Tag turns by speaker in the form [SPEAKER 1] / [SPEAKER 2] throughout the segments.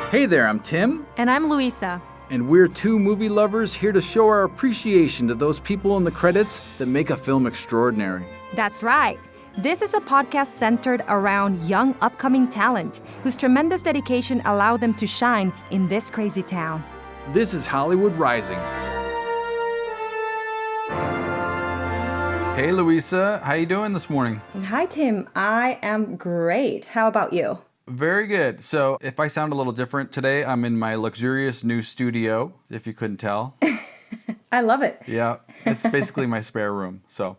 [SPEAKER 1] Hey there, I'm Tim.
[SPEAKER 2] And I'm Luisa.
[SPEAKER 1] And we're two movie lovers here to show our appreciation to those people in the credits that make a film extraordinary.
[SPEAKER 2] That's right. This is a podcast centered around young upcoming talent whose tremendous dedication allowed them to shine in this crazy town.
[SPEAKER 1] This is Hollywood Rising. Hey Luisa, how you doing this morning?
[SPEAKER 2] Hi Tim, I am great. How about you?
[SPEAKER 1] Very good. So if I sound a little different today, I'm in my luxurious new studio, if you couldn't tell.
[SPEAKER 2] I love it.
[SPEAKER 1] Yeah, it's basically my spare room. So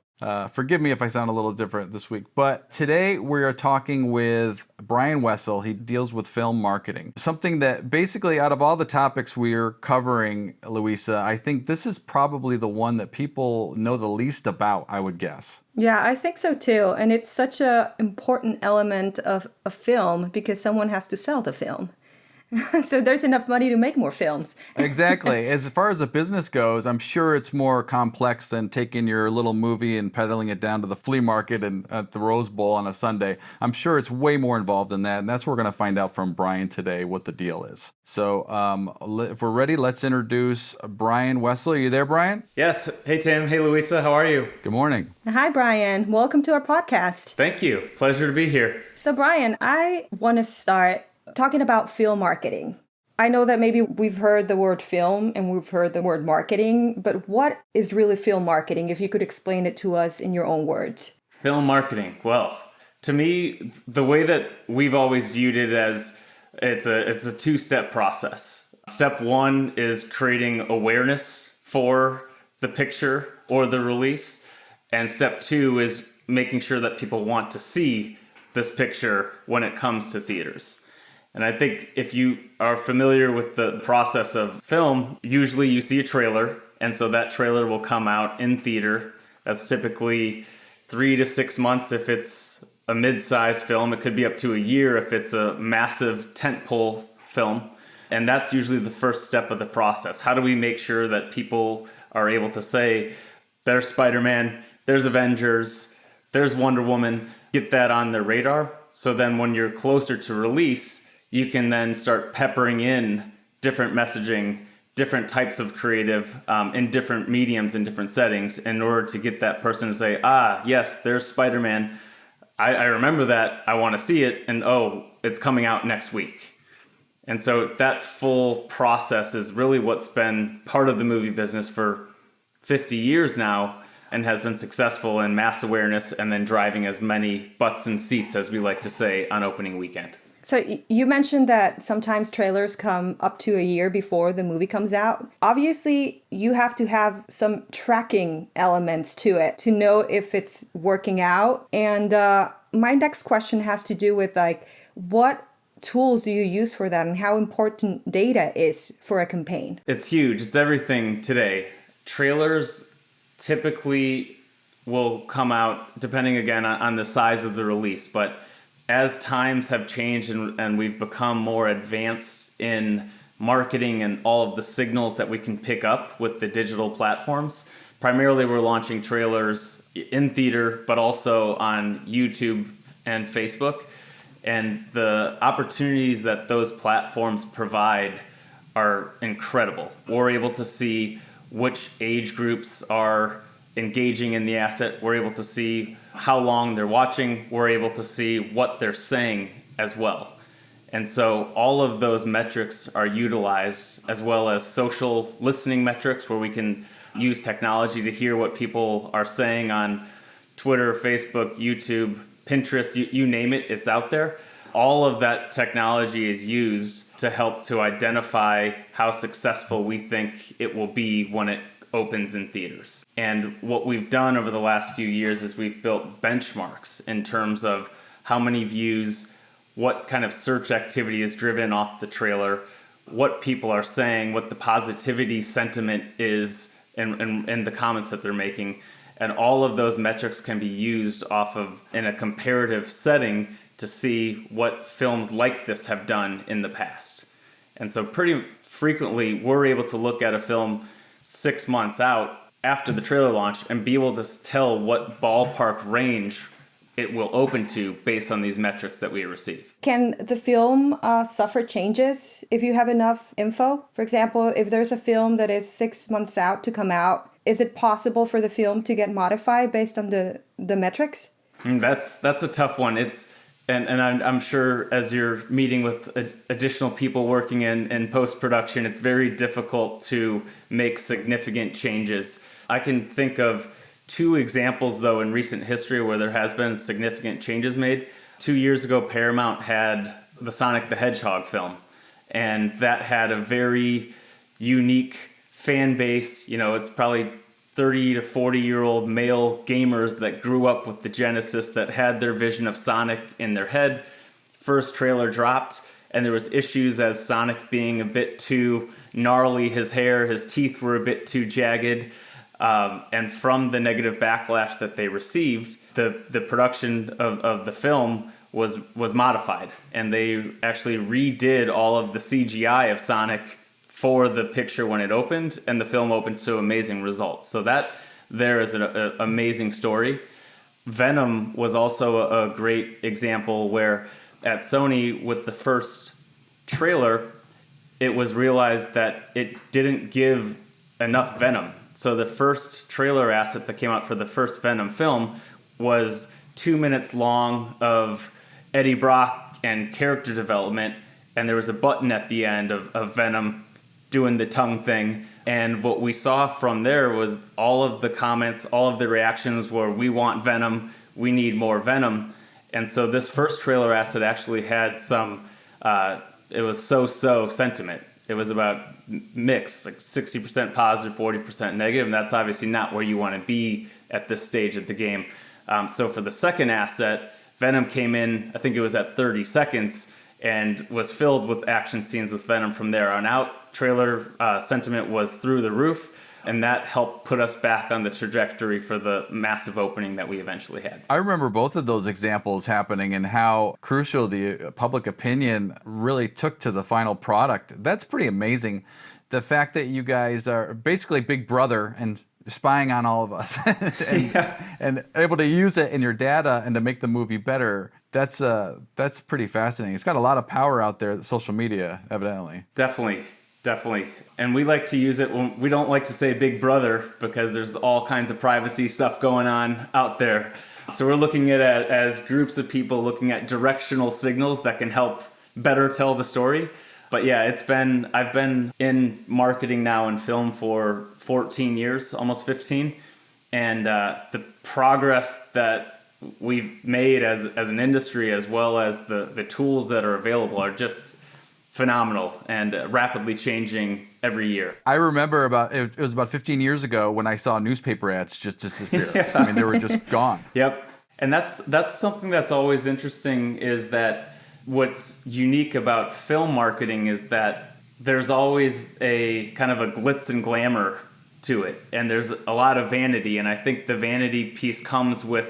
[SPEAKER 1] forgive me if I sound a little different this week. But today we are talking with Bryan Wessel. He deals with film marketing. Something that basically out of all the topics we're covering, Luisa, I think this is probably the one that people know the least about, I would guess.
[SPEAKER 2] Yeah, I think so too. And it's such an important element of a film because someone has to sell the film. So there's enough money to make more films.
[SPEAKER 1] Exactly. As far as a business goes, I'm sure it's more complex than taking your little movie and peddling it down to the flea market and at the Rose Bowl on a Sunday. I'm sure it's way more involved than that. And that's what we're going to find out from Bryan today, what the deal is. So if we're ready, let's introduce Bryan Wessel. Are you there, Bryan?
[SPEAKER 3] Yes. Hey, Tim. Hey, Luisa. How are you?
[SPEAKER 1] Good morning.
[SPEAKER 2] Hi, Bryan. Welcome to our podcast.
[SPEAKER 3] Thank you. Pleasure to be here.
[SPEAKER 2] So, Bryan, I want to start talking about film marketing. I know that maybe we've heard the word film and we've heard the word marketing, but what is really film marketing? If you could explain it to us in your own words.
[SPEAKER 3] Film marketing. Well, to me, the way that we've always viewed it as it's a two-step process. Step one is creating awareness for the picture or the release. And step two is making sure that people want to see this picture when it comes to theaters. And I think if you are familiar with the process of film, usually you see a trailer, and so that trailer will come out in theater. That's typically 3 to 6 months if it's a mid-sized film. It could be up to a year if it's a massive tentpole film. And that's usually the first step of the process. How do we make sure that people are able to say, there's Spider-Man, there's Avengers, there's Wonder Woman, get that on their radar. So then when you're closer to release, you can then start peppering in different messaging, different types of creative in different mediums and different settings in order to get that person to say, yes, there's Spider-Man. I remember that. I want to see it. And it's coming out next week. And so that full process is really what's been part of the movie business for 50 years now and has been successful in mass awareness and then driving as many butts and seats, as we like to say, on opening weekend.
[SPEAKER 2] So you mentioned that sometimes trailers come up to a year before the movie comes out. Obviously, you have to have some tracking elements to it to know if it's working out. And my next question has to do with what tools do you use for that and how important data is for a campaign?
[SPEAKER 3] It's huge. It's everything today. Trailers typically will come out depending again on the size of the release, but as times have changed and we've become more advanced in marketing and all of the signals that we can pick up with the digital platforms, primarily we're launching trailers in theater, but also on YouTube and Facebook. And the opportunities that those platforms provide are incredible. We're able to see which age groups are engaging in the asset. We're able to see how long they're watching. We're able to see what they're saying as well. And so all of those metrics are utilized, as well as social listening metrics where we can use technology to hear what people are saying on Twitter, Facebook, YouTube, Pinterest, you name it, it's out there. All of that technology is used to help to identify how successful we think it will be when it opens in theaters. And what we've done over the last few years is we've built benchmarks in terms of how many views, what kind of search activity is driven off the trailer, what people are saying, what the positivity sentiment is in the comments that they're making. And all of those metrics can be used off of in a comparative setting to see what films like this have done in the past. And so pretty frequently we're able to look at a film 6 months out after the trailer launch and be able to tell what ballpark range it will open to based on these metrics that we receive.
[SPEAKER 2] Can the film suffer changes if you have enough info? For example, if there's a film that is 6 months out to come out, is it possible for the film to get modified based on the metrics?
[SPEAKER 3] That's a tough one. I'm sure as you're meeting with additional people working in post-production, it's very difficult to make significant changes. I can think of 2 examples, though, in recent history where there has been significant changes made. 2 years ago, Paramount had the Sonic the Hedgehog film, and that had a very unique fan base. It's probably 30 to 40-year-old male gamers that grew up with the Genesis that had their vision of Sonic in their head. First trailer dropped, and there was issues as Sonic being a bit too gnarly, his hair, his teeth were a bit too jagged. And from the negative backlash that they received, the production of the film was modified, and they actually redid all of the CGI of Sonic for the picture when it opened, and the film opened to amazing results. So that there is an amazing story. Venom was also a great example where at Sony with the first trailer, it was realized that it didn't give enough Venom. So the first trailer asset that came out for the first Venom film was 2 minutes long of Eddie Brock and character development, and there was a button at the end of Venom doing the tongue thing. And what we saw from there was all of the comments, all of the reactions were, we want Venom, we need more Venom. And so this first trailer asset actually had some, it was so-so sentiment. It was about mix, like 60% positive, 40% negative, and that's obviously not where you want to be at this stage of the game. So for the second asset, Venom came in, I think it was at 30 seconds, and was filled with action scenes with Venom from there on out. Trailer sentiment was through the roof, and that helped put us back on the trajectory for the massive opening that we eventually had.
[SPEAKER 1] I remember both of those examples happening and how crucial the public opinion really took to the final product. That's pretty amazing. The fact that you guys are basically Big Brother and spying on all of us and able to use it in your data and to make the movie better. That's pretty fascinating. It's got a lot of power out there, social media, evidently.
[SPEAKER 3] Definitely. And we like to use it when we don't like to say Big Brother because there's all kinds of privacy stuff going on out there. So we're looking at it as groups of people looking at directional signals that can help better tell the story. But yeah, I've been in marketing now and film for 14 years, almost 15. And the progress that we've made as an industry, as well as the tools that are available, are just phenomenal and rapidly changing every year.
[SPEAKER 1] I remember it was about 15 years ago when I saw newspaper ads just disappear. I mean, they were just gone.
[SPEAKER 3] Yep. And that's something that's always interesting, is that what's unique about film marketing is that there's always a kind of a glitz and glamour to it. And there's a lot of vanity. And I think the vanity piece comes with,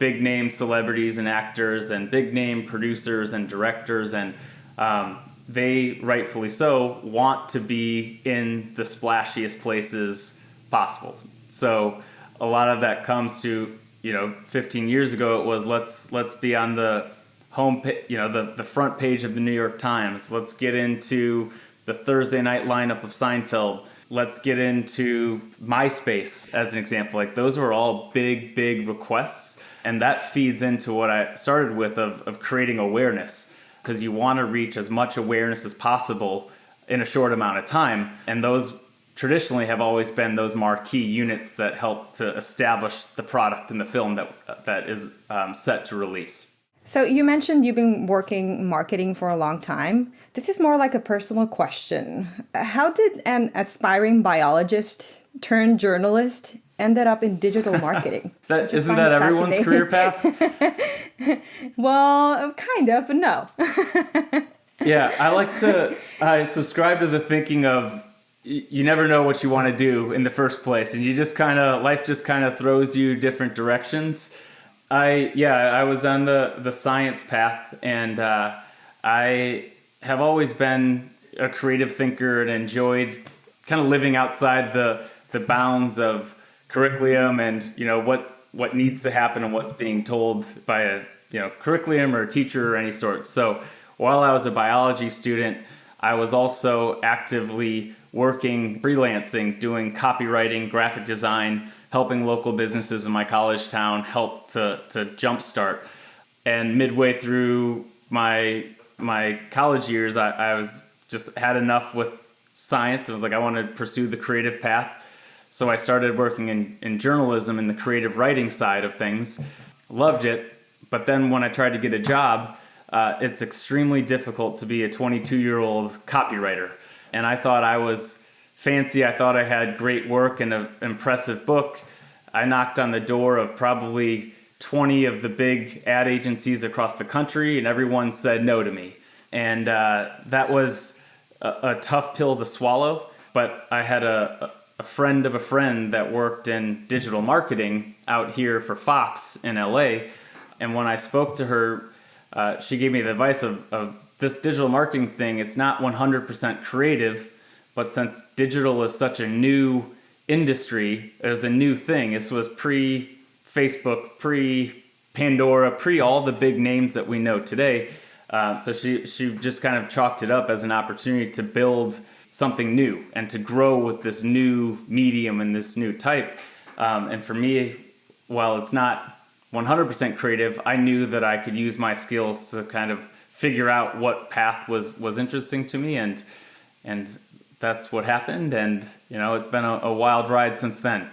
[SPEAKER 3] big name celebrities and actors and big name producers and directors, and they rightfully so want to be in the splashiest places possible. So a lot of that comes to, 15 years ago it was let's be on the home, the front page of the New York Times. Let's get into the Thursday night lineup of Seinfeld. Let's get into MySpace as an example. Like, those were all big requests, and that feeds into what I started with of creating awareness, because you want to reach as much awareness as possible in a short amount of time. And those traditionally have always been those marquee units that help to establish the product in the film that is set to release.
[SPEAKER 2] So you mentioned you've been working marketing for a long time. This is more like a personal question. How did an aspiring biologist turned journalist ended up in digital marketing?
[SPEAKER 3] Isn't that everyone's career path?
[SPEAKER 2] Well, kind of, but no.
[SPEAKER 3] Yeah, I subscribe to the thinking of you never know what you want to do in the first place, and life just kind of throws you different directions. I was on the science path, and I have always been a creative thinker and enjoyed kind of living outside the bounds of curriculum and what what needs to happen and what's being told by a curriculum or a teacher or any sort. So while I was a biology student, I was also actively working, freelancing, doing copywriting, graphic design, helping local businesses in my college town help to jumpstart. And midway through my college years, I was just had enough with science and was like, I want to pursue the creative path. So I started working in journalism in the creative writing side of things. Loved it. But then when I tried to get a job, it's extremely difficult to be a 22-year-old copywriter. And I thought I was fancy. I thought I had great work and an impressive book. I knocked on the door of probably 20 of the big ad agencies across the country, and everyone said no to me. And that was a tough pill to swallow. But I had a friend of a friend that worked in digital marketing out here for Fox in LA. And when I spoke to her, she gave me the advice of this digital marketing thing. It's not 100% creative, but since digital is such a new industry, it was a new thing. This was pre-Facebook, pre-Pandora, pre all the big names that we know today. So she just kind of chalked it up as an opportunity to build something new and to grow with this new medium and this new type. And for me, while it's not 100% creative, I knew that I could use my skills to kind of figure out what path was interesting to me, and that's what happened. And it's been a wild ride since then.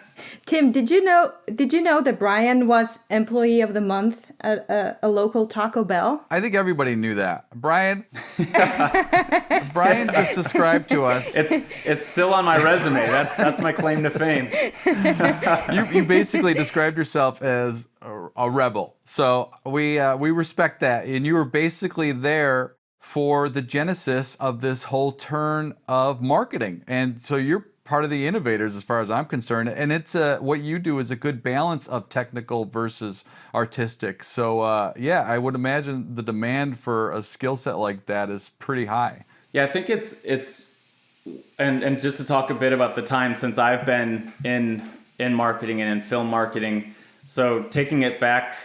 [SPEAKER 2] Tim, did you know that Bryan was Employee of the Month at a local Taco Bell?
[SPEAKER 1] I think everybody knew that. Bryan just described to us.
[SPEAKER 3] It's still on my resume. That's my claim to fame.
[SPEAKER 1] You basically described yourself as a rebel. So we respect that. And you were basically there for the genesis of this whole turn of marketing. And so you're part of the innovators as far as I'm concerned. And it's what you do is a good balance of technical versus artistic. So I would imagine the demand for a skill set like that is pretty high.
[SPEAKER 3] Yeah, I think it's and just to talk a bit about the time since I've been in marketing and in film marketing. So taking it back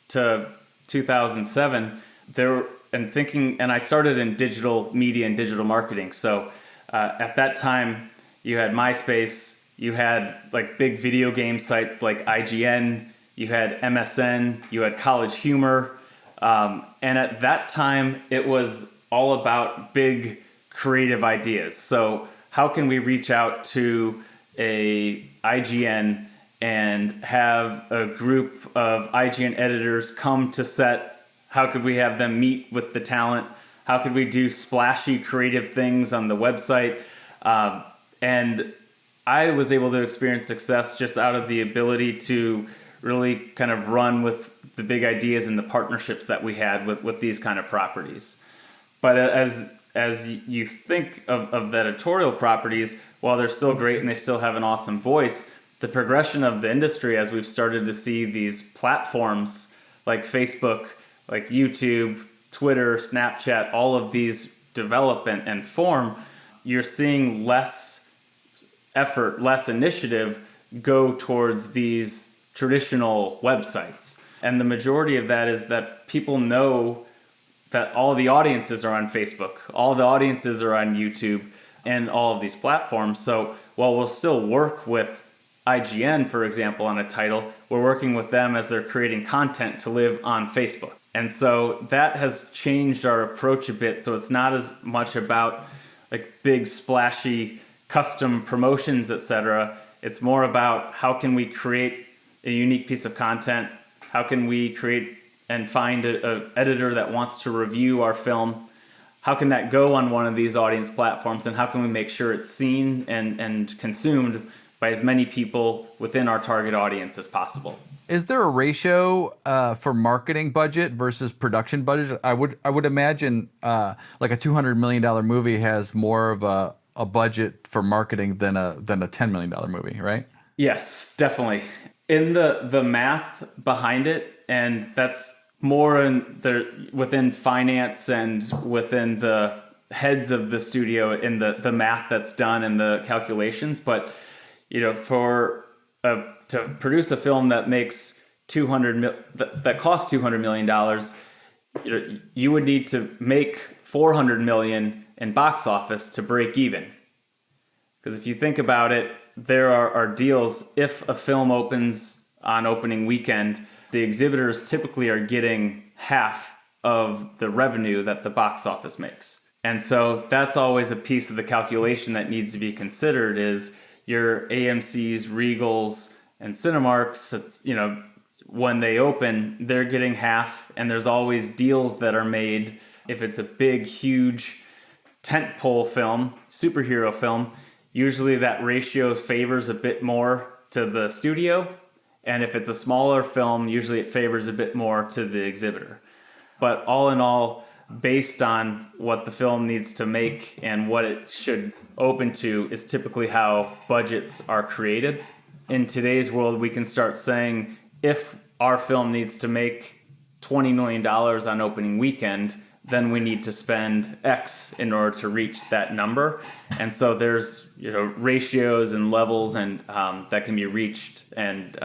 [SPEAKER 3] to 2007, and I started in digital media and digital marketing. So at that time, you had MySpace, you had like big video game sites like IGN, you had MSN, you had College Humor. And at that time, it was all about big creative ideas. So how can we reach out to a IGN and have a group of IGN editors come to set? How could we have them meet with the talent? How could we do splashy creative things on the website? And I was able to experience success just out of the ability to really kind of run with the big ideas and the partnerships that we had with these kind of properties. But as you think of the editorial properties, while they're still great and they still have an awesome voice, the progression of the industry as we've started to see these platforms like Facebook, like YouTube, Twitter, Snapchat, all of these develop and form, you're seeing less effort, less initiative go towards these traditional websites. And the majority of that is that people know that all the audiences are on Facebook, all the audiences are on YouTube, and all of these platforms. So while we'll still work with IGN, for example, on a title, we're working with them as they're creating content to live on Facebook. And so that has changed our approach a bit. So it's not as much about like big splashy custom promotions, etc. It's more about how can we create a unique piece of content? How can we create and find an editor that wants to review our film? How can that go on one of these audience platforms? And how can we make sure it's seen and consumed by as many people within our target audience as possible?
[SPEAKER 1] Is there a ratio for marketing budget versus production budget? I would imagine like a $200 million movie has more of a budget for marketing than a $10 million movie, right?
[SPEAKER 3] Yes, definitely. In the math behind it, and that's more within finance and within the heads of the studio in the math that's done and the calculations. But to produce a film that makes that cost $200 million, you would need to make 400 million in box office to break even. Because if you think about it, there are deals. If a film opens on opening weekend, the exhibitors typically are getting half of the revenue that the box office makes. And so that's always a piece of the calculation that needs to be considered is your AMC's, Regals, and Cinemarks. It's, when they open, they're getting half, and there's always deals that are made. If it's a big, huge tentpole film, superhero film, usually that ratio favors a bit more to the studio. And if it's a smaller film, usually it favors a bit more to the exhibitor. But all in all, based on what the film needs to make and what it should open to is typically how budgets are created. In today's world, we can start saying if our film needs to make $20 million on opening weekend, then we need to spend X in order to reach that number. And so there's ratios and levels and that can be reached and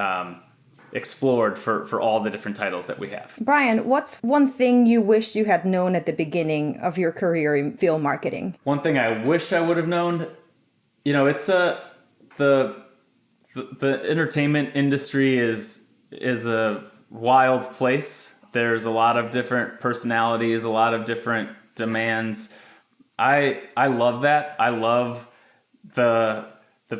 [SPEAKER 3] explored for all the different titles that we have.
[SPEAKER 2] Bryan, what's one thing you wish you had known at the beginning of your career in film marketing?
[SPEAKER 3] One thing I wish I would have known, it's the entertainment industry is a wild place. There's a lot of different personalities, a lot of different demands. I love that. I love the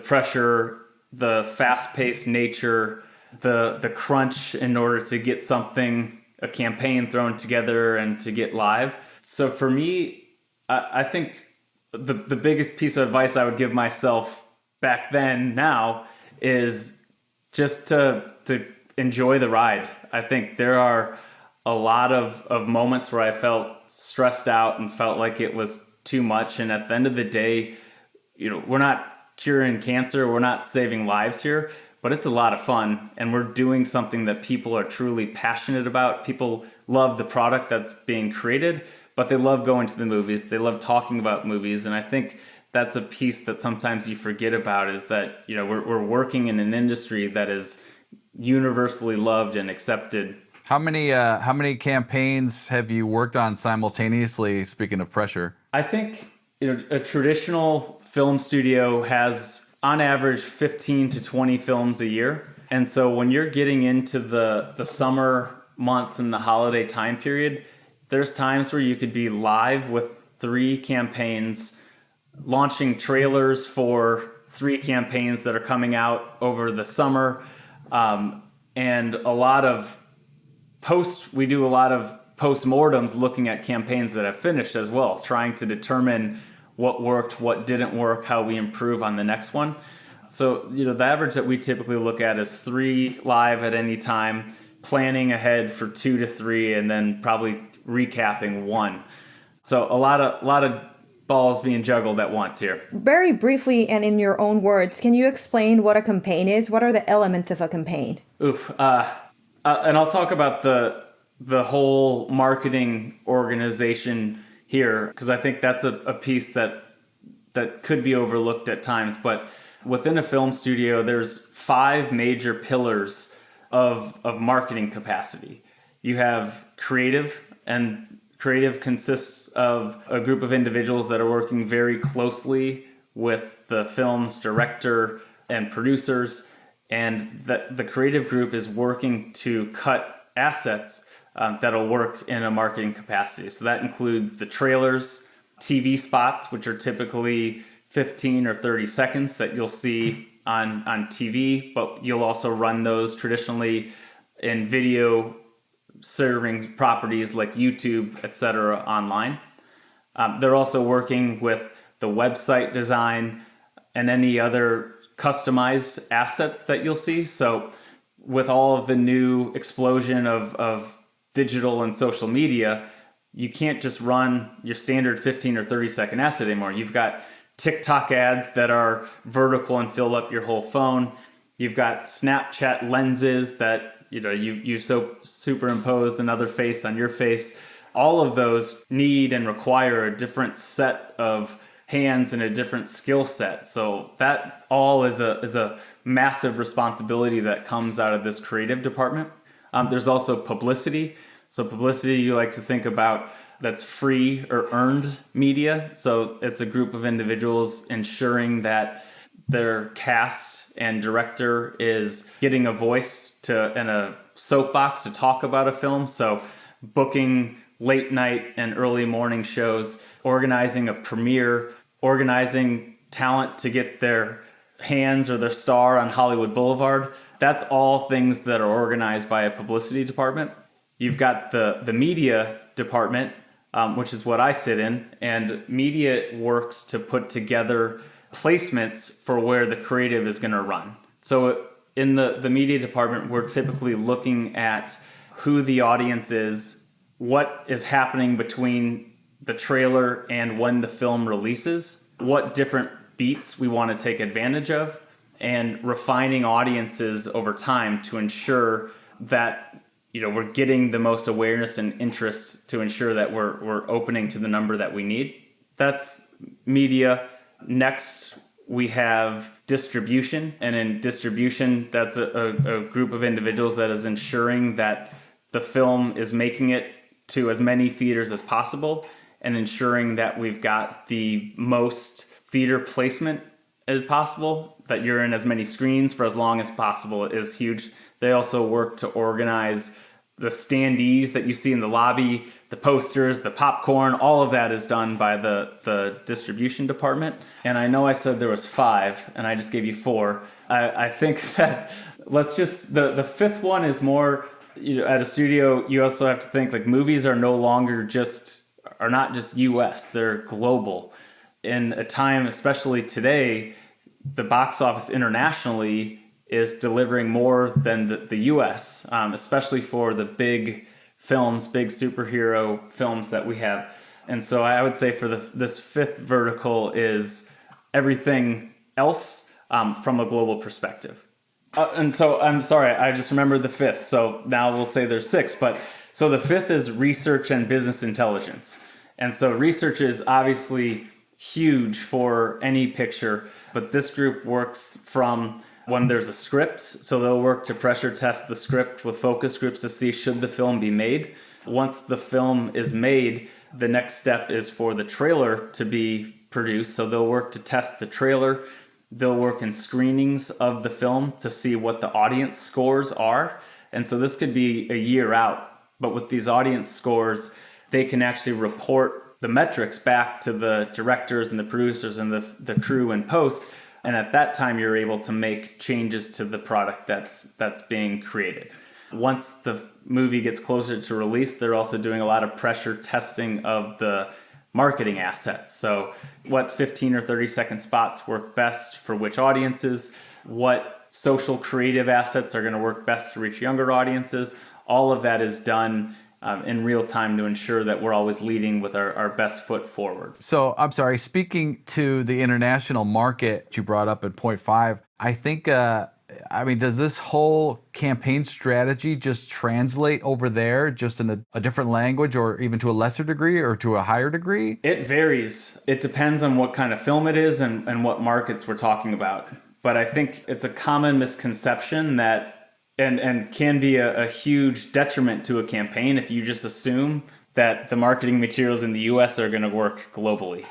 [SPEAKER 3] pressure, the fast-paced nature, the crunch in order to get a campaign thrown together and to get live. So for me, I think the biggest piece of advice I would give myself back then now is just to enjoy the ride. I think there are a lot of moments where I felt stressed out and felt like it was too much. And at the end of the day, we're not curing cancer, we're not saving lives here, but it's a lot of fun. And we're doing something that people are truly passionate about. People love the product that's being created, but they love going to the movies. They love talking about movies. And I think that's a piece that sometimes you forget about is that, we're working in an industry that is universally loved and accepted.
[SPEAKER 1] How many campaigns have you worked on simultaneously, speaking of pressure?
[SPEAKER 3] I think a traditional film studio has on average 15 to 20 films a year. And so when you're getting into the summer months and the holiday time period, there's times where you could be live with 3 campaigns, launching trailers for 3 campaigns that are coming out over the summer. And we do a lot of postmortems looking at campaigns that have finished as well, trying to determine what worked, what didn't work, how we improve on the next one. So, the average that we typically look at is 3 live at any time, planning ahead for 2 to 3, and then probably recapping 1. So a lot of balls being juggled at once here.
[SPEAKER 2] Very briefly and in your own words, can you explain what a campaign is? What are the elements of a campaign?
[SPEAKER 3] And I'll talk about the whole marketing organization here, because I think that's a piece that could be overlooked at times. But within a film studio, there's 5 major pillars of marketing capacity. You have creative, and creative consists of a group of individuals that are working very closely with the film's director and producers, and the creative group is working to cut assets that'll work in a marketing capacity. So that includes the trailers, TV spots, which are typically 15 or 30 seconds that you'll see on TV, but you'll also run those traditionally in video serving properties like YouTube, etc. online. They're also working with the website design and any other customized assets that you'll see. So with all of the new explosion of digital and social media, you can't just run your standard 15 or 30 second asset anymore. You've got TikTok ads that are vertical and fill up your whole phone. You've got Snapchat lenses that you superimpose another face on your face. All of those need and require a different set of hands and a different skill set. So that all is a massive responsibility that comes out of this creative department. There's also publicity. So publicity you like to think about that's free or earned media. So it's a group of individuals ensuring that their cast and director is getting a voice to and a soapbox to talk about a film. So booking late night and early morning shows, organizing a premiere, organizing talent to get their hands or their star on Hollywood Boulevard. That's all things that are organized by a publicity department. You've got the media department, which is what I sit in, and media works to put together placements for where the creative is going to run. So in the media department, we're typically looking at who the audience is, what is happening between the trailer and when the film releases, what different beats we want to take advantage of, and refining audiences over time to ensure that we're getting the most awareness and interest to ensure that we're opening to the number that we need. That's media. Next, we have distribution. And in distribution, that's a group of individuals that is ensuring that the film is making it to as many theaters as possible and ensuring that we've got the most theater placement as possible, that you're in as many screens for as long as possible is huge. They also work to organize the standees that you see in the lobby, the posters, the popcorn, all of that is done by the distribution department. And I know I said there was 5, and I just gave you 4. I think that the fifth one is more, at a studio, you also have to think like movies are not just US, they're global. In a time, especially today, the box office internationally is delivering more than the US, especially for the big films, big superhero films that we have. And so I would say for this fifth vertical is everything else from a global perspective. And so I'm sorry, I just remembered the fifth. So now we'll say there's 6. But so the fifth is research and business intelligence. And so research is obviously huge for any picture, but this group works from when there's a script. So they'll work to pressure test the script with focus groups to see should the film be made. Once the film is made, the next step is for the trailer to be produced. So they'll work to test the trailer. They'll work in screenings of the film to see what the audience scores are. And so this could be a year out, but with these audience scores, they can actually report the metrics back to the directors and the producers and the crew in post. And at that time, you're able to make changes to the product that's being created. Once the movie gets closer to release, they're also doing a lot of pressure testing of the marketing assets. So what 15 or 30-second spots work best for which audiences, what social creative assets are going to work best to reach younger audiences. All of that is done in real time to ensure that we're always leading with our best foot forward.
[SPEAKER 1] So I'm sorry, speaking to the international market you brought up at point 5, I think, does this whole campaign strategy just translate over there just in a different language or even to a lesser degree or to a higher degree?
[SPEAKER 3] It varies. It depends on what kind of film it is and what markets we're talking about. But I think it's a common misconception that and can be a huge detriment to a campaign if you just assume that the marketing materials in the US are going to work globally.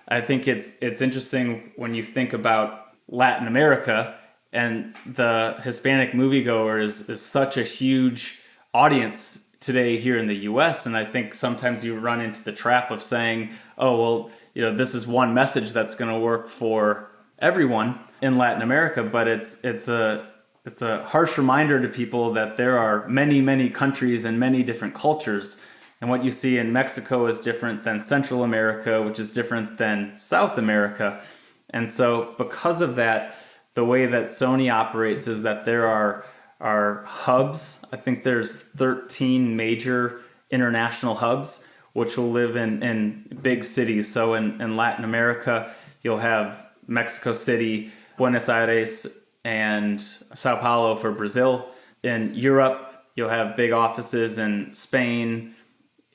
[SPEAKER 3] I think it's interesting when you think about Latin America, and the Hispanic moviegoer is such a huge audience today here in the US. And I think sometimes you run into the trap of saying, oh, well, this is one message that's going to work for everyone in Latin America. But it's a harsh reminder to people that there are many, many countries and many different cultures. And what you see in Mexico is different than Central America, which is different than South America. And so because of that, the way that Sony operates is that there are hubs. I think there's 13 major international hubs, which will live in big cities. So in Latin America, you'll have Mexico City, Buenos Aires, and Sao Paulo for Brazil. In Europe, you'll have big offices in Spain,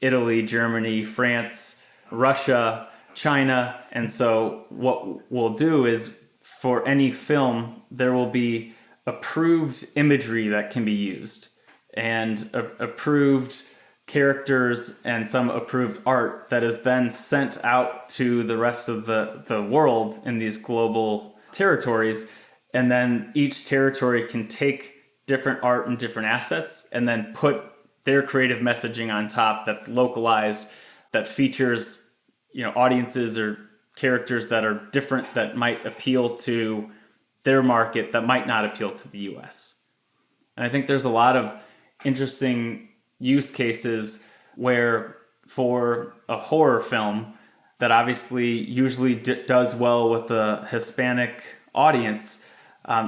[SPEAKER 3] Italy, Germany, France, Russia, China. And so what we'll do is for any film, there will be approved imagery that can be used. and approved characters and some approved art that is then sent out to the rest of the world in these global territories. And then each territory can take different art and different assets and then put their creative messaging on top that's localized, that features, audiences or characters that are different, that might appeal to their market, that might not appeal to the US. And I think there's a lot of interesting use cases where, for a horror film that obviously usually does well with the Hispanic audience,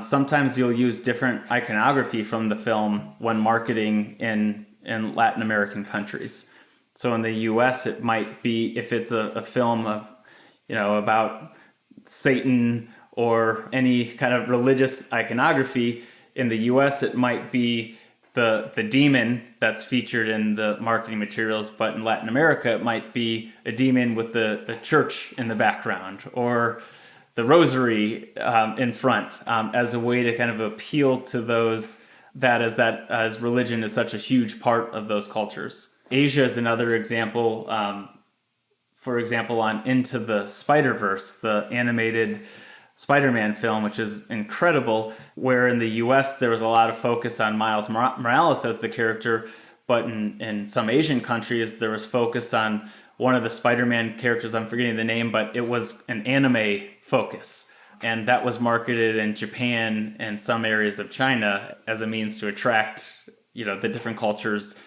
[SPEAKER 3] sometimes you'll use different iconography from the film when marketing in Latin American countries. So in the US, it might be, if it's a film of, about Satan or any kind of religious iconography, in the US, it might be the demon that's featured in the marketing materials, but in Latin America, it might be a demon with the church in the background, or the rosary in front, as a way to kind of appeal to those as religion is such a huge part of those cultures. Asia is another example. For example, on Into the Spider-Verse, the animated Spider-Man film, which is incredible, where in the US there was a lot of focus on Miles Morales as the character, but in some Asian countries there was focus on one of the Spider-Man characters, I'm forgetting the name, but it was an anime focus. And that was marketed in Japan and some areas of China as a means to attract, the different cultures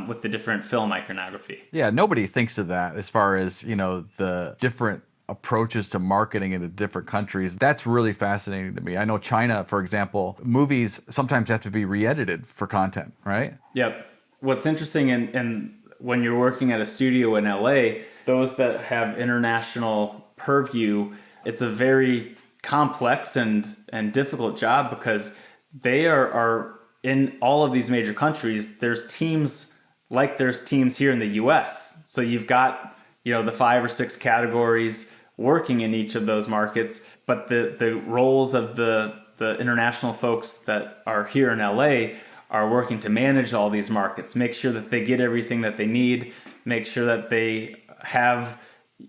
[SPEAKER 3] with the different film iconography.
[SPEAKER 1] Yeah, nobody thinks of that as far as, the different approaches to marketing in different countries. That's really fascinating to me. I know China, for example, movies sometimes have to be re-edited for content, right?
[SPEAKER 3] Yep. What's interesting, and when you're working at a studio in LA, those that have international purview, it's a very complex and difficult job, because they are in all of these major countries. There's teams like there's teams here in the US. So you've got, the 5 or 6 categories working in each of those markets, but the roles of the international folks that are here in LA are working to manage all these markets, make sure that they get everything that they need, make sure that they have,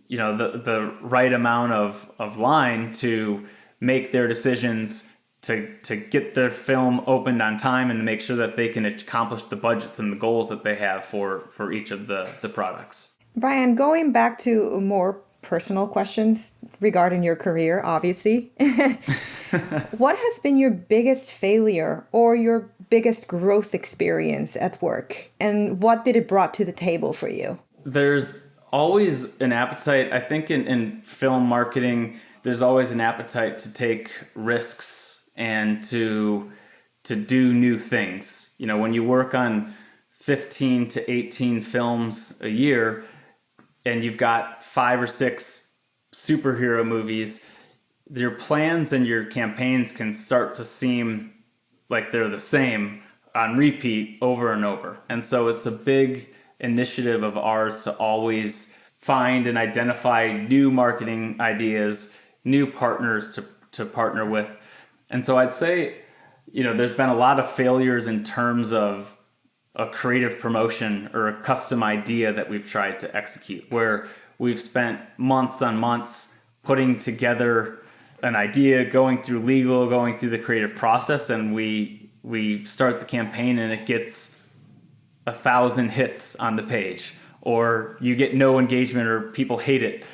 [SPEAKER 3] the right amount of line to make their decisions to get their film opened on time and to make sure that they can accomplish the budgets and the goals that they have for each of the products.
[SPEAKER 2] Bryan, going back to more personal questions regarding your career, obviously. What has been your biggest failure or your biggest growth experience at work? And what did it brought to the table for you?
[SPEAKER 3] There's always an appetite. I think in film marketing, there's always an appetite to take risks and to do new things. When you work on 15 to 18 films a year, and you've got 5 or 6 superhero movies, your plans and your campaigns can start to seem like they're the same on repeat over and over. And so it's a big initiative of ours to always find and identify new marketing ideas, new partners to partner with. And so I'd say, there's been a lot of failures in terms of a creative promotion or a custom idea that we've tried to execute, where we've spent months on months putting together an idea, going through legal, going through the creative process, and we start the campaign and it gets 1,000 hits on the page, or you get no engagement or people hate it.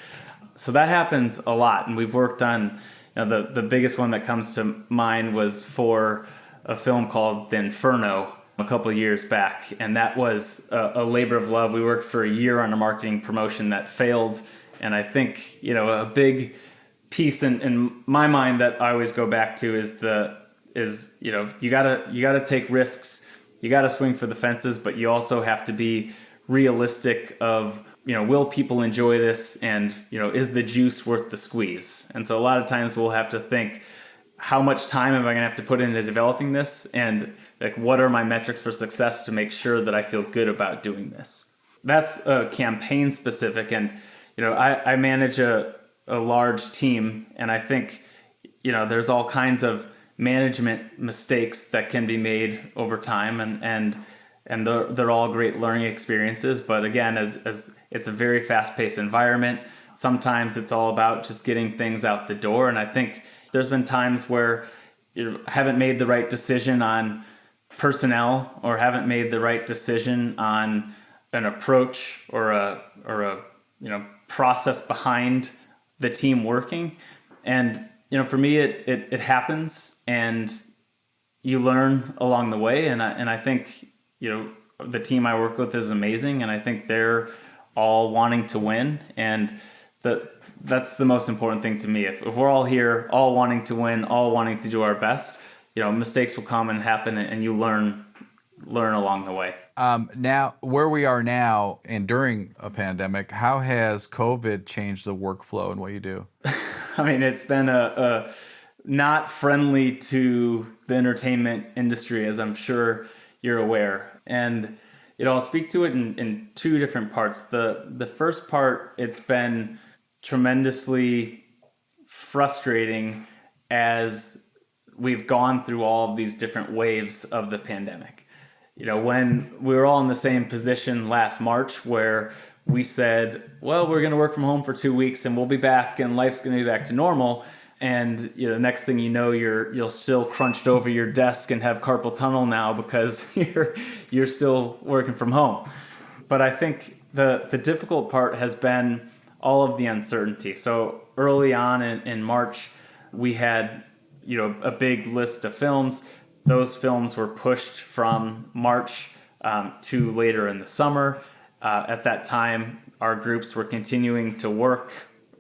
[SPEAKER 3] So that happens a lot, and we've worked on, the biggest one that comes to mind was for a film called The Inferno a couple of years back, and that was a labor of love. We worked for a year on a marketing promotion that failed, and I think a big piece in my mind that I always go back to is you gotta take risks, you gotta swing for the fences, but you also have to be realistic of will people enjoy this, and is the juice worth the squeeze? And so a lot of times we'll have to think, how much time am I going to have to put into developing this? And what are my metrics for success to make sure that I feel good about doing this? That's campaign specific. And, I manage a large team, and I think, there's all kinds of management mistakes that can be made over time. And and they're all great learning experiences. But again, as it's a very fast-paced environment, sometimes it's all about just getting things out the door. And I think there's been times where you haven't made the right decision on personnel, or haven't made the right decision on an approach or a process behind the team working. And for me, it happens, and you learn along the way. And I think the team I work with is amazing, and I think they're all wanting to win, and that's the most important thing to me. If we're all here, all wanting to win, all wanting to do our best, mistakes will come and happen, and you learn along the way.
[SPEAKER 1] Now, where we are now and during a pandemic, how has COVID changed the workflow and what you do?
[SPEAKER 3] I mean, it's been a not friendly to the entertainment industry, as I'm sure you're aware. And I'll speak to it in two different parts. The first part, it's been tremendously frustrating as we've gone through all of these different waves of the pandemic. When we were all in the same position last March, where we said, well, we're going to work from home for 2 weeks and we'll be back and life's going to be back to normal. And next thing you know, you're still crunched over your desk and have carpal tunnel now because you're still working from home. But I think the difficult part has been all of the uncertainty. So early on in March, we had a big list of films. Those films were pushed from March to later in the summer. At that time, our groups were continuing to work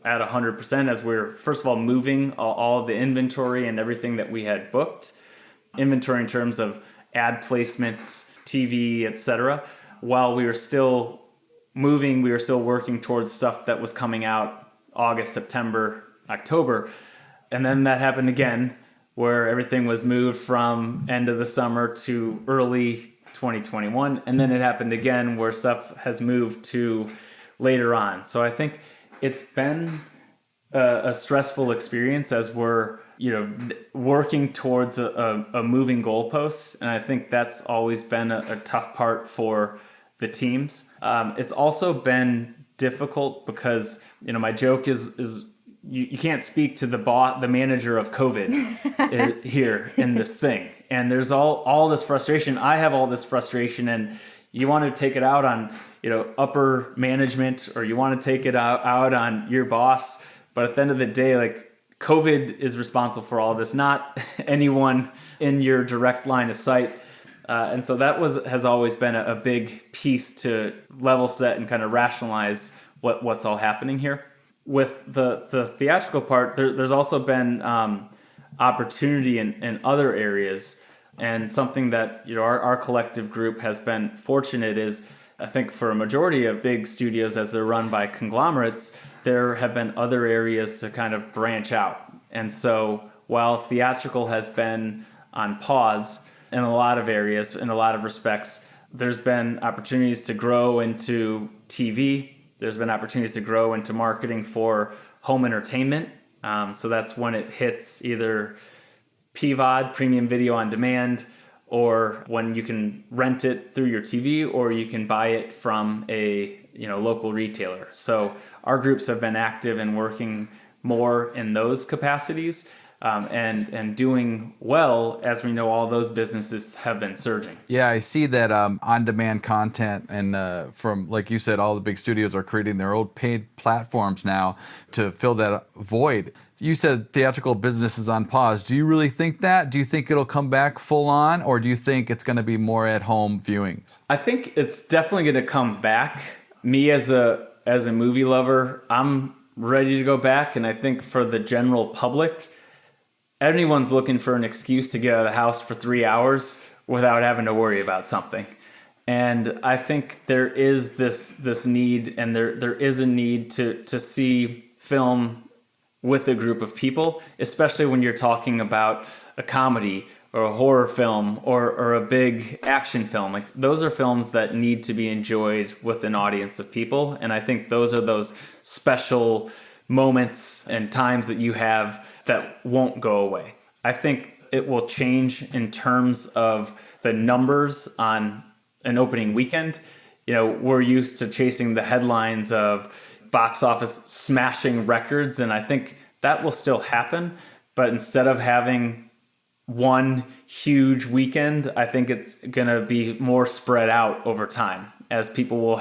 [SPEAKER 3] at 100% as we're, first of all, moving all of the inventory and everything that we had booked. Inventory in terms of ad placements, TV, etc. While we were still moving, we were still working towards stuff that was coming out August, September, October. And then that happened again, where everything was moved from end of the summer to early 2021. And then it happened again where stuff has moved to later on. So I think it's been a stressful experience as we're, working towards a moving goalpost. And I think that's always been a tough part for the teams. It's also been difficult because, my joke is you can't speak to the manager of COVID here in this thing. And there's all this frustration. I have all this frustration, and you want to take it out on, upper management, or you want to take it out on your boss. But at the end of the day, like, COVID is responsible for all this, not anyone in your direct line of sight. And so that has always been a big piece to level set and kind of rationalize what's all happening here. With the theatrical part, there's also been opportunity in other areas, and something that our collective group has been fortunate is, I think for a majority of big studios, as they're run by conglomerates, there have been other areas to kind of branch out. And so while theatrical has been on pause in a lot of areas, in a lot of respects, there's been opportunities to grow into TV. There's been opportunities to grow into marketing for home entertainment. So that's when it hits either PVOD, premium video on demand, or when you can rent it through your TV, or you can buy it from a local retailer. So our groups have been active and working more in those capacities. And doing well, as we know, all those businesses have been surging.
[SPEAKER 1] Yeah, I see that on-demand content, and from, like you said, all the big studios are creating their own paid platforms now to fill that void. You said theatrical business is on pause. Do you really think that? Do you think it'll come back full on, or do you think it's going to be more at-home viewings?
[SPEAKER 3] I think it's definitely going to come back. Me as a movie lover, I'm ready to go back, and I think for the general public, anyone's looking for an excuse to get out of the house for 3 hours without having to worry about something. And I think there is this need, and there is a need to see film with a group of people, especially when you're talking about a comedy or a horror film or a big action film. Like, those are films that need to be enjoyed with an audience of people. And I think those are those special moments and times that you have that won't go away. I think it will change in terms of the numbers on an opening weekend. We're used to chasing the headlines of box office smashing records, and I think that will still happen. But instead of having one huge weekend, I think it's going to be more spread out over time, as people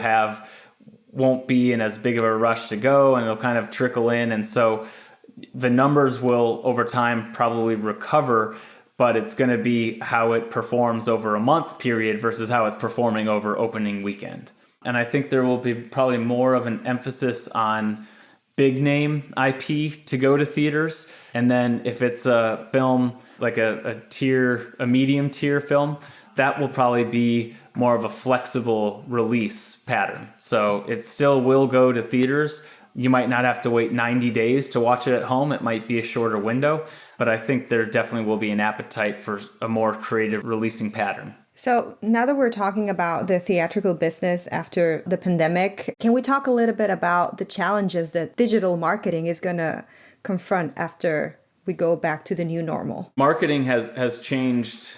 [SPEAKER 3] won't be in as big of a rush to go, and they'll kind of trickle in. And so the numbers will over time probably recover, but it's going to be how it performs over a month period versus how it's performing over opening weekend. And I think there will be probably more of an emphasis on big name IP to go to theaters. And then if it's a film like a medium tier film, that will probably be more of a flexible release pattern. So it still will go to theaters. You might not have to wait 90 days to watch it at home. It might be a shorter window, but I think there definitely will be an appetite for a more creative releasing pattern.
[SPEAKER 2] So now that we're talking about the theatrical business after the pandemic, can we talk a little bit about the challenges that digital marketing is going to confront after we go back to the new normal?
[SPEAKER 3] Marketing has changed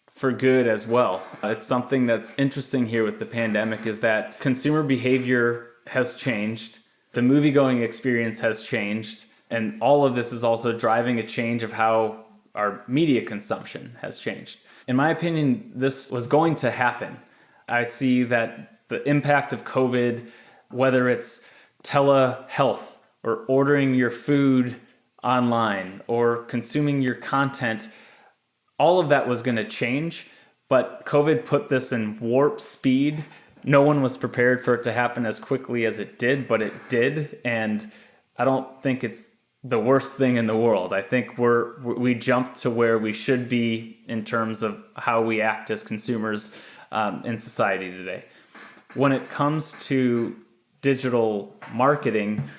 [SPEAKER 3] for good as well. It's something that's interesting here with the pandemic is that consumer behavior has changed. The movie-going experience has changed. And all of this is also driving a change of how our media consumption has changed. In my opinion, this was going to happen. I see that the impact of COVID, whether it's telehealth or ordering your food online or consuming your content, all of that was going to change. But COVID put this in warp speed. No one was prepared for it to happen as quickly as it did, but it did. And I don't think it's the worst thing in the world. I think we jumped to where we should be in terms of how we act as consumers in society today. When it comes to digital marketing,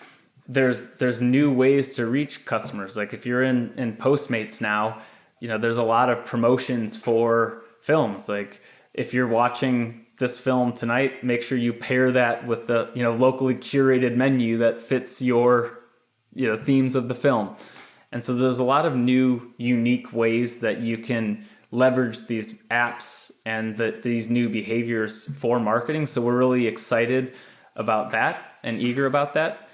[SPEAKER 3] there's new ways to reach customers. Like if you're in Postmates now, there's a lot of promotions for films. Like if you're watching this film tonight, make sure you pair that with the locally curated menu that fits your themes of the film. And so there's a lot of new, unique ways that you can leverage these apps and these new behaviors for marketing. So we're really excited about that and eager about that.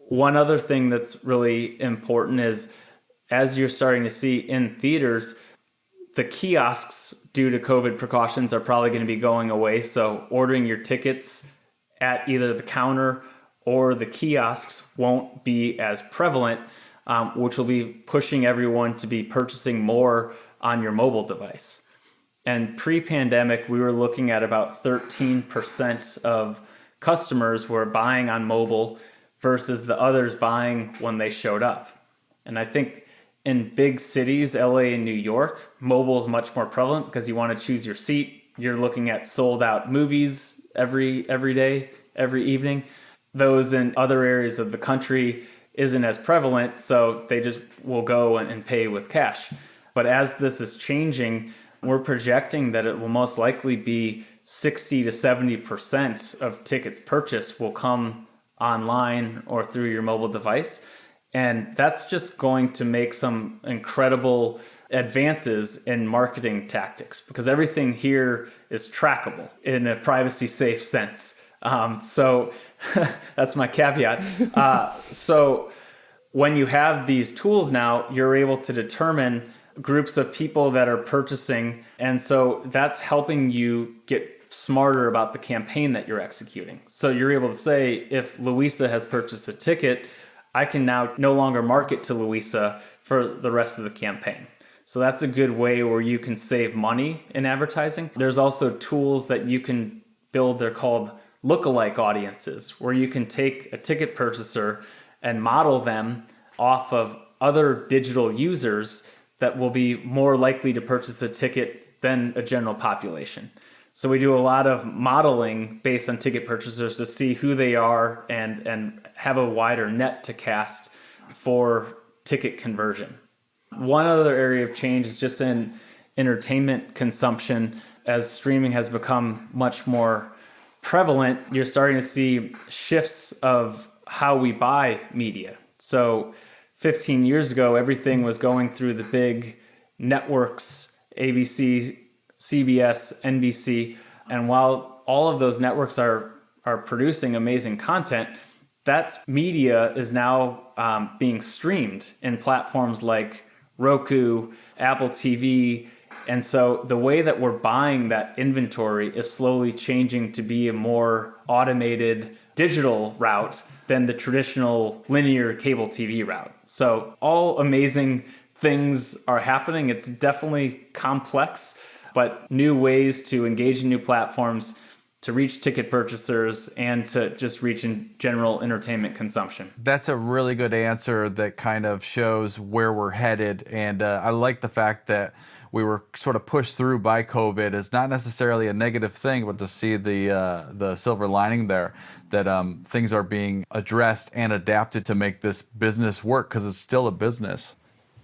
[SPEAKER 3] One other thing that's really important is, as you're starting to see in theaters, the kiosks, due to COVID precautions, are probably going to be going away. So ordering your tickets at either the counter or the kiosks won't be as prevalent, which will be pushing everyone to be purchasing more on your mobile device. And pre-pandemic, we were looking at about 13% of customers were buying on mobile versus the others buying when they showed up. And I think in big cities, LA and New York, mobile is much more prevalent because you want to choose your seat. You're looking at sold out movies every day, every evening. Those in other areas of the country isn't as prevalent, so they just will go and pay with cash. But as this is changing, we're projecting that it will most likely be 60 to 70% of tickets purchased will come online or through your mobile device. And that's just going to make some incredible advances in marketing tactics, because everything here is trackable in a privacy safe sense. So that's my caveat. So when you have these tools now, you're able to determine groups of people that are purchasing. And so that's helping you get smarter about the campaign that you're executing. So you're able to say, if Louisa has purchased a ticket, I can now no longer market to Louisa for the rest of the campaign. So that's a good way where you can save money in advertising. There's also tools that you can build. They're called lookalike audiences, where you can take a ticket purchaser and model them off of other digital users that will be more likely to purchase a ticket than a general population. So we do a lot of modeling based on ticket purchasers to see who they are and have a wider net to cast for ticket conversion. One other area of change is just in entertainment consumption. As streaming has become much more prevalent, you're starting to see shifts of how we buy media. So 15 years ago, everything was going through the big networks, ABC, CBS, NBC. And while all of those networks are producing amazing content, that media is now being streamed in platforms like Roku, Apple TV. And so the way that we're buying that inventory is slowly changing to be a more automated digital route than the traditional linear cable TV route. So all amazing things are happening. It's definitely complex, but new ways to engage in new platforms, to reach ticket purchasers, and to just reach in general entertainment consumption.
[SPEAKER 1] That's a really good answer that kind of shows where we're headed. And I like the fact that we were sort of pushed through by COVID. It's not necessarily a negative thing, but to see the silver lining there, that things are being addressed and adapted to make this business work, because it's still a business.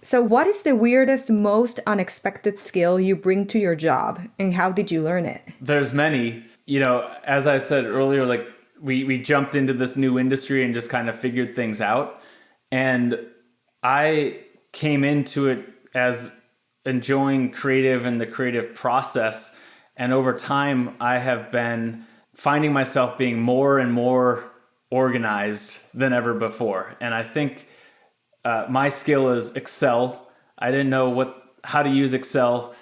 [SPEAKER 2] So what is the weirdest, most unexpected skill you bring to your job, and how did you learn it?
[SPEAKER 3] There's many. As I said earlier, like we jumped into this new industry and just kind of figured things out. And I came into it as enjoying creative and the creative process. And over time, I have been finding myself being more and more organized than ever before. And I think my skill is Excel. I didn't know how to use Excel.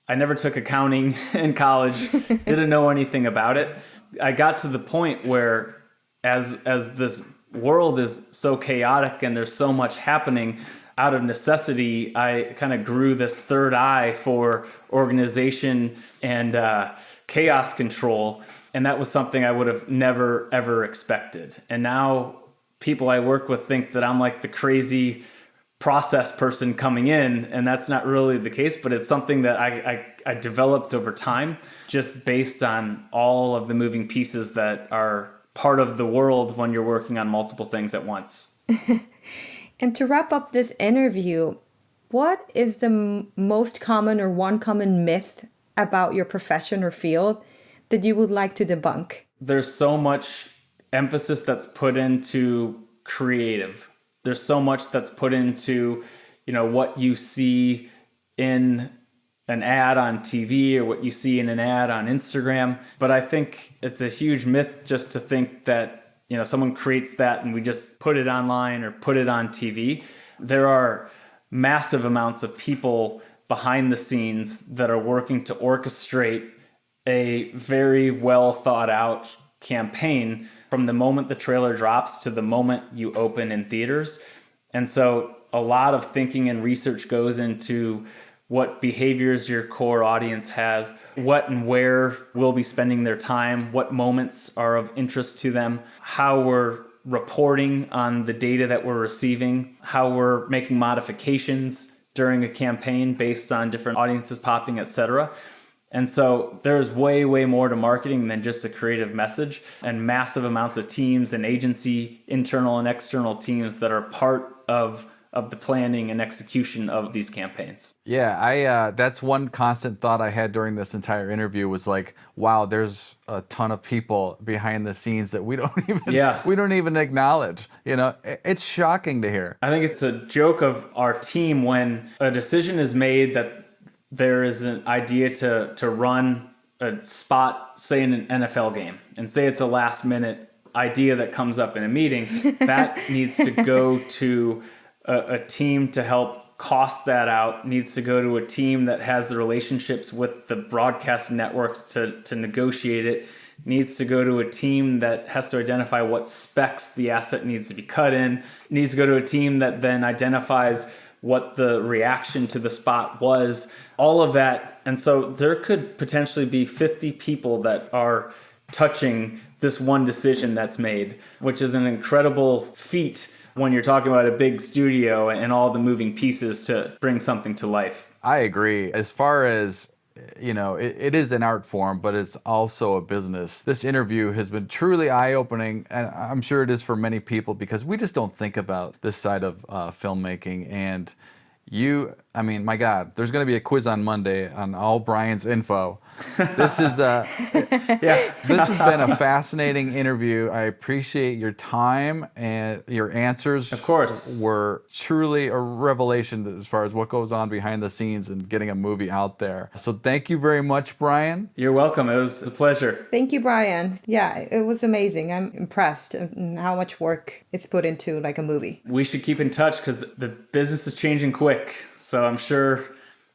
[SPEAKER 3] I never took accounting in college, didn't know anything about it. I got to the point where as this world is so chaotic and there's so much happening, out of necessity, I kind of grew this third eye for organization and chaos control. And that was something I would have never, ever expected. And now people I work with think that I'm like the crazy process person coming in, and that's not really the case, but it's something that I developed over time just based on all of the moving pieces that are part of the world when you're working on multiple things at once.
[SPEAKER 2] And to wrap up this interview, what is the most common or one common myth about your profession or field that you would like to debunk?
[SPEAKER 3] There's so much emphasis that's put into creative. There's so much that's put into, what you see in an ad on TV or what you see in an ad on Instagram. But I think it's a huge myth just to think that, someone creates that and we just put it online or put it on TV. There are massive amounts of people behind the scenes that are working to orchestrate a very well thought out campaign from the moment the trailer drops to the moment you open in theaters. And so a lot of thinking and research goes into what behaviors your core audience has, what and where we'll be spending their time, what moments are of interest to them, how we're reporting on the data that we're receiving, how we're making modifications during a campaign based on different audiences popping, etc. And so there's way, way more to marketing than just a creative message, and massive amounts of teams and agency, internal and external teams that are part of the planning and execution of these campaigns.
[SPEAKER 1] Yeah, that's one constant thought I had during this entire interview was like, wow, there's a ton of people behind the scenes that we don't even acknowledge. It's shocking to hear.
[SPEAKER 3] I think it's a joke of our team when a decision is made that there is an idea to run a spot, say in an NFL game, and say it's a last minute idea that comes up in a meeting, that needs to go to a team to help cost that out, needs to go to a team that has the relationships with the broadcast networks to negotiate it, needs to go to a team that has to identify what specs the asset needs to be cut in, needs to go to a team that then identifies what the reaction to the spot was, all of that. And so there could potentially be 50 people that are touching this one decision that's made, which is an incredible feat when you're talking about a big studio and all the moving pieces to bring something to life.
[SPEAKER 1] I agree. As far as, it is an art form, but it's also a business. This interview has been truly eye-opening, and I'm sure it is for many people because we just don't think about this side of filmmaking. And you I mean, my God, there's going to be a quiz on Monday on all Bryan's info. This is
[SPEAKER 3] Yeah.
[SPEAKER 1] this has been a fascinating interview. I appreciate your time, and your answers,
[SPEAKER 3] Of course,
[SPEAKER 1] were truly a revelation as far as what goes on behind the scenes and getting a movie out there. So thank you very much, Bryan.
[SPEAKER 3] You're welcome. It was a pleasure.
[SPEAKER 2] Thank you, Bryan. Yeah, it was amazing. I'm impressed in how much work it's put into like a movie.
[SPEAKER 3] We should keep in touch because the business is changing quick. So I'm sure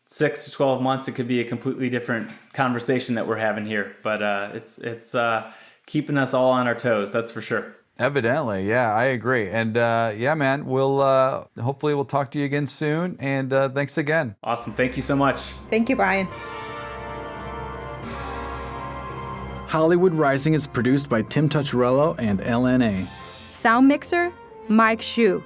[SPEAKER 3] 6 to 12 months, it could be a completely different conversation that we're having here. But it's keeping us all on our toes, that's for sure.
[SPEAKER 1] Evidently, yeah, I agree. And yeah, man, we'll hopefully we'll talk to you again soon. And thanks again.
[SPEAKER 3] Awesome. Thank you so much.
[SPEAKER 2] Thank you, Bryan.
[SPEAKER 1] Hollywood Rising is produced by Tim Tucciarello and LNA.
[SPEAKER 2] Sound mixer, Mike Shu.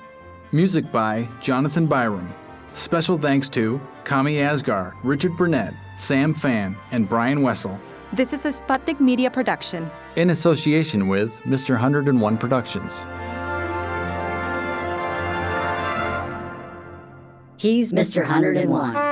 [SPEAKER 1] Music by Jonathan Byram. Special thanks to Kami Asgar, Richard Burnett, Sam Fan, and Bryan Wessel.
[SPEAKER 2] This is a Sputnik Media production.
[SPEAKER 1] In association with Mr. 101 Productions.
[SPEAKER 4] He's Mr. 101.